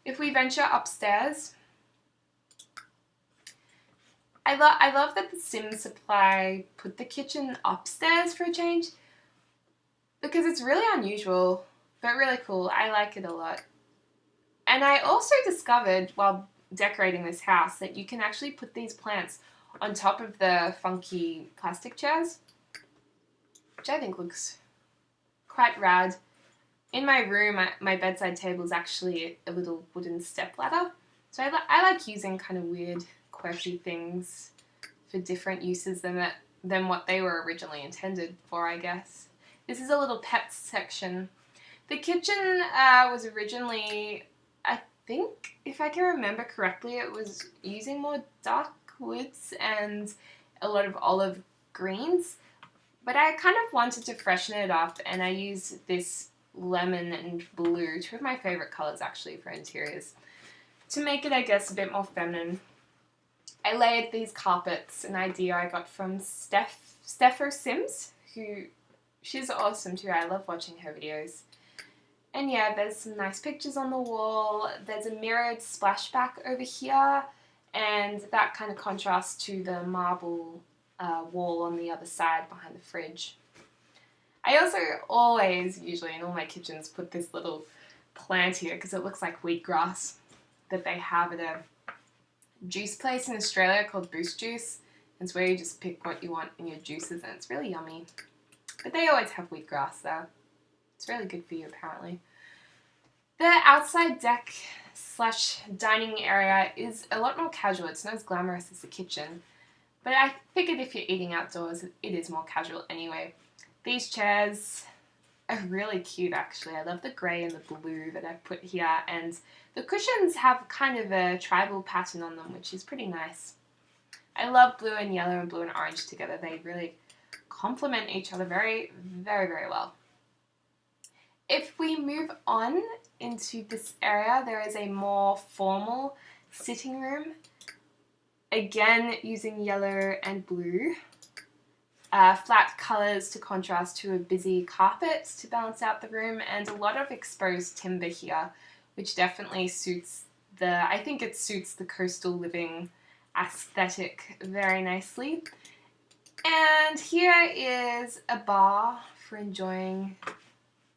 If we venture upstairs, I love that the Sims Supply put the kitchen upstairs for a change because it's really unusual, but really cool. I like it a lot. And I also discovered while decorating this house that you can actually put these plants on top of the funky plastic chairs, which I think looks quite rad. In my room, my bedside table is actually a little wooden step ladder. So I like using kind of weird, quirky things for different uses than what they were originally intended for, I guess. This is a little pets section. The kitchen was originally, I think, if I can remember correctly, it was using more dark woods and a lot of olive greens. But I kind of wanted to freshen it up, and I used this lemon and blue, two of my favorite colors actually for interiors, to make it, I guess, a bit more feminine. I layered these carpets, an idea I got from Stepher Sims, who, she's awesome too. I love watching her videos. And yeah, there's some nice pictures on the wall. There's a mirrored splashback over here, and that kind of contrasts to the marble wall on the other side behind the fridge. I also always, usually in all my kitchens, put this little plant here because it looks like wheatgrass that they have at a juice place in Australia called Boost Juice. It's where you just pick what you want in your juices, and it's really yummy. But they always have wheatgrass there. It's really good for you, apparently. The outside deck / dining area is a lot more casual. It's not as glamorous as the kitchen. But I figured if you're eating outdoors, it is more casual anyway. These chairs are really cute, actually. I love the grey and the blue that I've put here. And the cushions have kind of a tribal pattern on them, which is pretty nice. I love blue and yellow and blue and orange together. They really complement each other very, very, very well. If we move on into this area, there is a more formal sitting room. Again, using yellow and blue. Flat colours to contrast to a busy carpet to balance out the room, and a lot of exposed timber here, which definitely suits I think it suits the coastal living aesthetic very nicely. And here is a bar for enjoying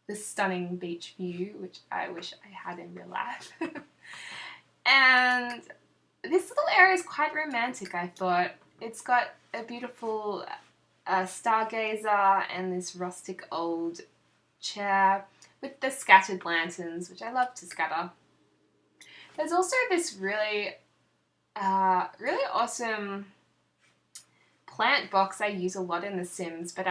the stunning beach view, which I wish I had in real life. And this little area is quite romantic, I thought. It's got a beautiful stargazer and this rustic old chair with the scattered lanterns, which I love to scatter. There's also this really awesome plant box I use a lot in The Sims, but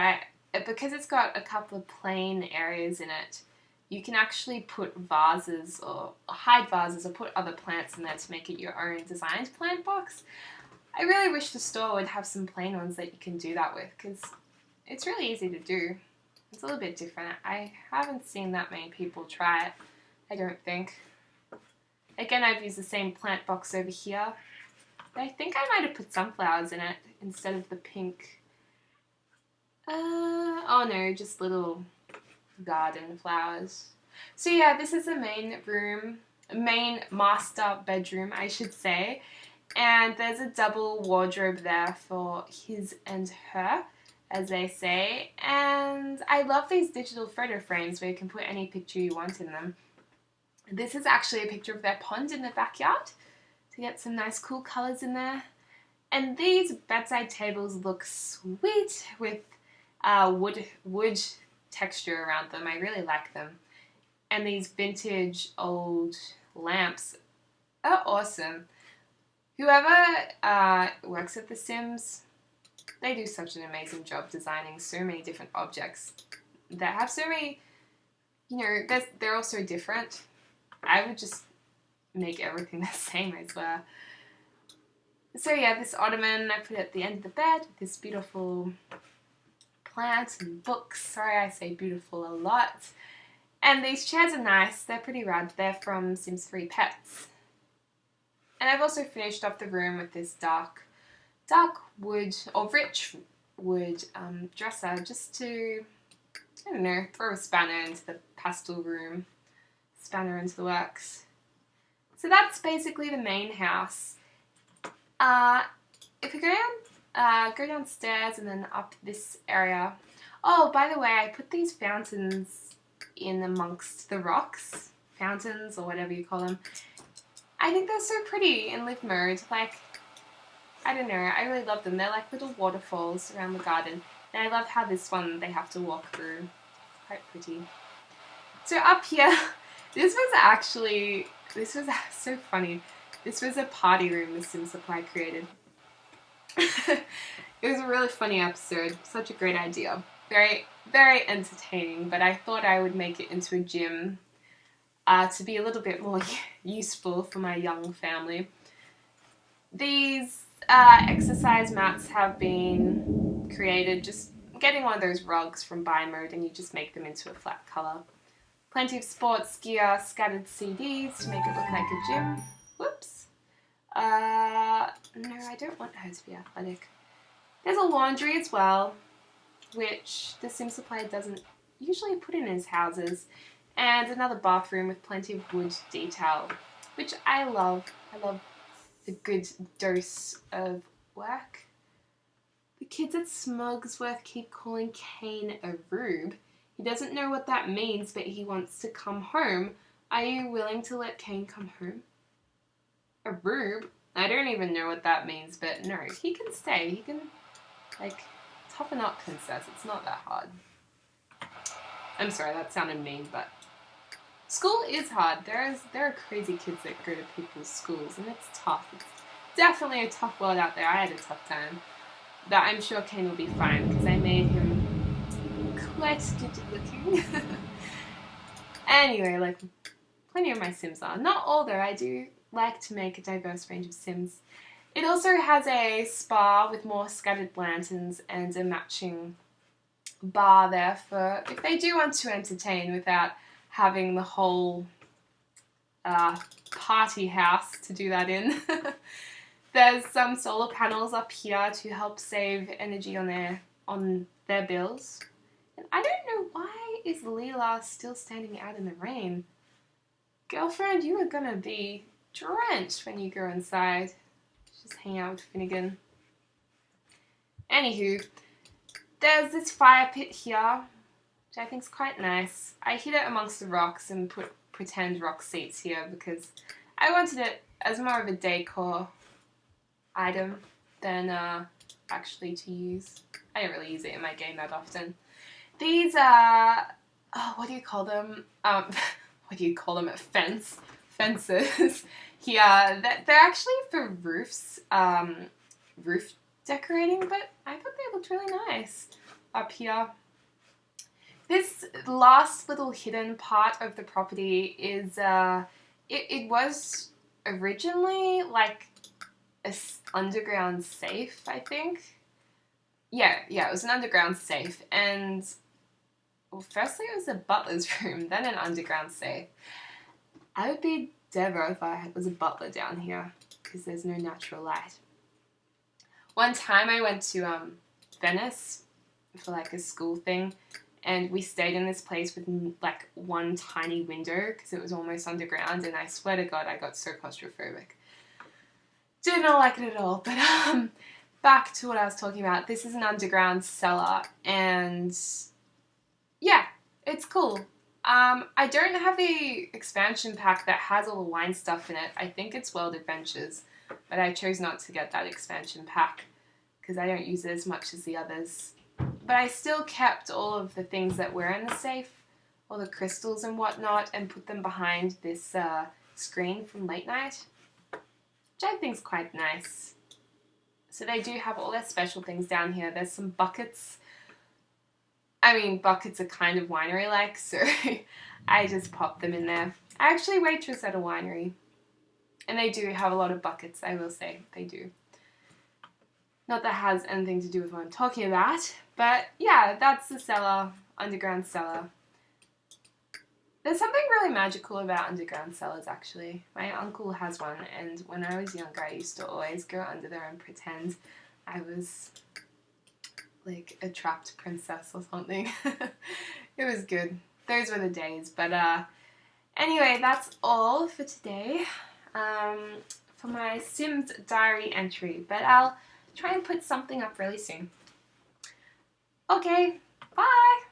because it's got a couple of plain areas in it, you can actually put vases or hide vases or put other plants in there to make it your own designed plant box. I really wish the store would have some plain ones that you can do that with, because it's really easy to do. It's a little bit different. I haven't seen that many people try it, I don't think. Again, I've used the same plant box over here. But I think I might have put sunflowers in it instead of the pink. Oh no, just little garden flowers. So yeah, this is the main master bedroom, I should say. And there's a double wardrobe there for his and her, as they say. And I love these digital photo frames where you can put any picture you want in them. This is actually a picture of their pond in the backyard to get some nice cool colours in there. And these bedside tables look sweet with wood texture around them. I really like them. And these vintage old lamps are awesome. Whoever works at The Sims, they do such an amazing job designing so many different objects that have so many, they're all so different. I would just make everything the same, I swear. So yeah, this ottoman I put at the end of the bed with this beautiful plant and books. Sorry, I say beautiful a lot. And these chairs are nice. They're pretty rad. They're from Sims 3 Pets. And I've also finished off the room with this dark wood or rich wood dresser, just to, I don't know, throw a spanner into the pastel room, spanner into the works. So that's basically the main house. If we go downstairs and then up this area. Oh, by the way, I put these fountains in amongst the rocks. Fountains, or whatever you call them. I think they're so pretty in live mode. Like, I don't know, I really love them. They're like little waterfalls around the garden. And I love how this one they have to walk through. It's quite pretty. So up here, this was so funny. This was a party room the Sim Supply created. It was a really funny episode. Such a great idea. Very, very entertaining, but I thought I would make it into a gym to be a little bit more useful for my young family. These exercise mats have been created just getting one of those rugs from buy mode, and you just make them into a flat colour. Plenty of sports gear, scattered CDs to make it look like a gym. Whoops. No, I don't want her to be athletic. There's a laundry as well, which the Sim Supply doesn't usually put in his houses. And another bathroom with plenty of wood detail, which I love. I love a good dose of work. The kids at Smugsworth keep calling Kane a rube. He doesn't know what that means, but he wants to come home. Are you willing to let Kane come home? A rube? I don't even know what that means, but no, he can stay. He can, like, toughen up, princess. It's not that hard. I'm sorry, that sounded mean, but school is hard. There are crazy kids that go to people's schools, and it's tough. It's definitely a tough world out there. I had a tough time. But I'm sure Kane will be fine, because I made him quite good looking. Anyway, like, plenty of my Sims are. Not all, though. I do like to make a diverse range of Sims. It also has a spa with more scattered lanterns and a matching bar there for if they do want to entertain without having the whole party house to do that in. There's some solar panels up here to help save energy on their bills. And I don't know, why is Leela still standing out in the rain? Girlfriend, you are gonna be drenched when you go inside. Just hang out with Finnegan. Anywho, there's this fire pit here, which I think is quite nice. I hid it amongst the rocks and put pretend rock seats here because I wanted it as more of a decor item than actually to use. I don't really use it in my game that often. These are, what do you call them? What do you call them? Fences. Here, they're actually for roofs, roof decorating, but I thought they looked really nice up here. This last little hidden part of the property is, it was originally like a underground safe, I think. Yeah, it was an underground safe, and well, firstly it was a butler's room, then an underground safe. I would be Devo if I was a butler down here, because there's no natural light. One time I went to Venice for like a school thing, and we stayed in this place with like one tiny window because it was almost underground, and I swear to God I got so claustrophobic. Did not like it at all, but back to what I was talking about. This is an underground cellar, and yeah, it's cool. I don't have the expansion pack that has all the wine stuff in it. I think it's World Adventures, but I chose not to get that expansion pack because I don't use it as much as the others. But I still kept all of the things that were in the safe, all the crystals and whatnot, and put them behind this screen from late night, which I think is quite nice. So they do have all their special things down here. There's some buckets. I mean, buckets are kind of winery-like, so I just popped them in there. I actually waitress at a winery, and they do have a lot of buckets, I will say. They do. Not that has anything to do with what I'm talking about, but yeah, that's the cellar, underground cellar. There's something really magical about underground cellars, actually. My uncle has one, and when I was younger, I used to always go under there and pretend I was like a trapped princess or something. It was good. Those were the days. But anyway, that's all for today. for my Sims diary entry, but I'll try and put something up really soon. Okay, bye!